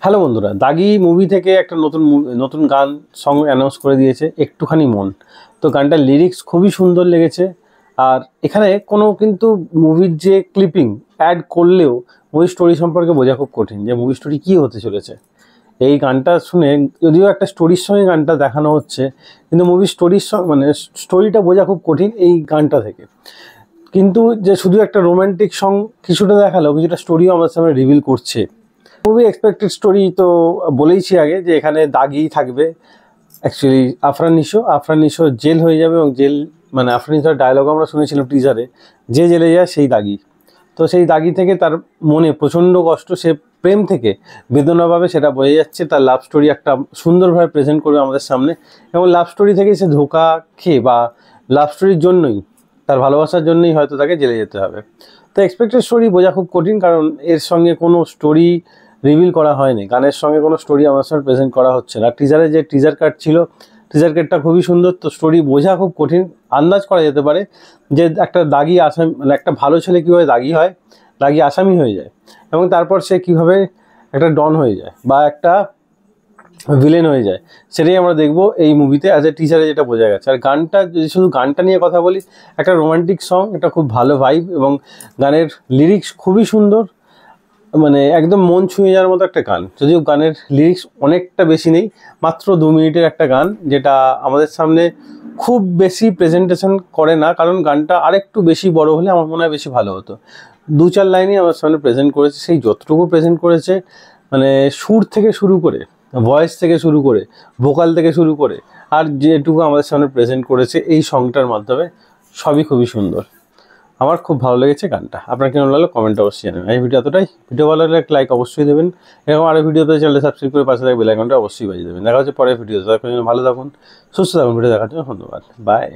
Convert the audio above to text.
Hello বন্ধুরা, দাগি movie থেকে একটা নতুন গান সং অ্যানাউন্স করে দিয়েছে একটুখানি মন। তো গানটার লিরিক্স খুবই সুন্দর লেগেছে। আর এখানে কোনো কিন্তু মুভির যে ক্লিপিং অ্যাড করলেও মুভি স্টোরি সম্পর্কে বোঝা খুব কঠিন যে মুভি স্টোরি কী হতে চলেছে। এই গানটা শুনে যদিও একটা স্টোরির সঙ্গে গানটা দেখানো হচ্ছে, কিন্তু মুভি স্টোরির সঙ্গে মানে স্টোরিটা বোঝা খুব কঠিন এই গানটা থেকে। কিন্তু যে শুধু একটা রোম্যান্টিক সং কিছুটা দেখালেও কিছুটা স্টোরিও আমাদের সামনে রিভিল করছে। মুভি এক্সপেক্টেড স্টোরি তো বলেইছি আগে যে এখানে দাগি থাকবে। অ্যাকচুয়ালি আফরান নিশো জেল হয়ে যাবে এবং জেল মানে আফরান নিশোর ডায়লগ আমরা শুনেছিলাম টিজারে, যে জেলে যায় সেই দাগি। তো সেই দাগি থেকে তার মনে প্রচণ্ড কষ্ট, সে প্রেম থেকে বেদনা পাবে সেটা বোঝা যাচ্ছে। তার লাভ স্টোরি একটা সুন্দরভাবে প্রেজেন্ট করবে আমাদের সামনে, এবং লাভ স্টোরি থেকে সে ধোঁকা খেয়ে বা লাভ স্টোরির জন্যই, তার ভালোবাসার জন্যই হয়তো তাকে জেলে যেতে হবে। তো এক্সপেক্টেড স্টোরি বোঝা খুব কঠিন, কারণ এর সঙ্গে কোনো স্টোরি রিভিল করা হয়নি, গানের সঙ্গে কোনো স্টোরি আমার সামনে প্রেজেন্ট করা হচ্ছে না। টিজারে যে টিজার কাট ছিল, টিজার কাটটা খুবই সুন্দর। তো স্টোরি বোঝা খুব কঠিন। আন্দাজ করা যেতে পারে যে একটা দাগি আসামি, মানে একটা ভালো ছেলে কীভাবে দাগি হয়, দাগি আসামি হয়ে যায়, এবং তারপর সে কীভাবে একটা ডন হয়ে যায় বা একটা ভিলেন হয়ে যায়, সেটাই আমরা দেখবো এই মুভিতে অ্যাজ এ টিচারে, যেটা বোঝা গেছে। আর গানটা, যদি শুধু গানটা নিয়ে কথা বলি, একটা রোমান্টিক সং, এটা খুব ভালো ভাইব, এবং গানের লিরিক্স খুবই সুন্দর, মানে একদম মন ছুঁয়ে যাওয়ার মতো একটা গান। যদিও গানের লিরিক্স অনেকটা বেশি নেই, মাত্র 2 মিনিটের একটা গান, যেটা আমাদের সামনে খুব বেশি প্রেজেন্টেশন করে না, কারণ গানটা আরেকটু বেশি বড় হলে আমার মনে হয় বেশি ভালো হতো। 2-4 লাইনই আমার সামনে প্রেজেন্ট করেছে, সেই যতটুকু প্রেজেন্ট করেছে, মানে সুর থেকে শুরু করে, ভয়েস থেকে শুরু করে, ভোকাল থেকে শুরু করে, আর যেটুকু আমাদের সামনে প্রেজেন্ট করেছে এই সংটার মাধ্যমে, সবই খুবই সুন্দর। আমার খুব ভালো লেগেছে গানটা। আপনার কেমন লাগলো কমেন্ট অবশ্যই জানাবেন। এই ভিডিও এতটাই। ভিডিও ভালো লাগলে লাইক অবশ্যই দেবেন, এরকম আরও ভিডিওতে চ্যানেলে সাবস্ক্রাইব করে পাশে থাকা বেল আইকনটা অবশ্যই বাজিয়ে দেবেন। দেখা হচ্ছে পরের ভিডিও। তার জন্য ভালো থাকুন, সুস্থ থাকুন। ভিডিও দেখার জন্য ধন্যবাদ। বাই।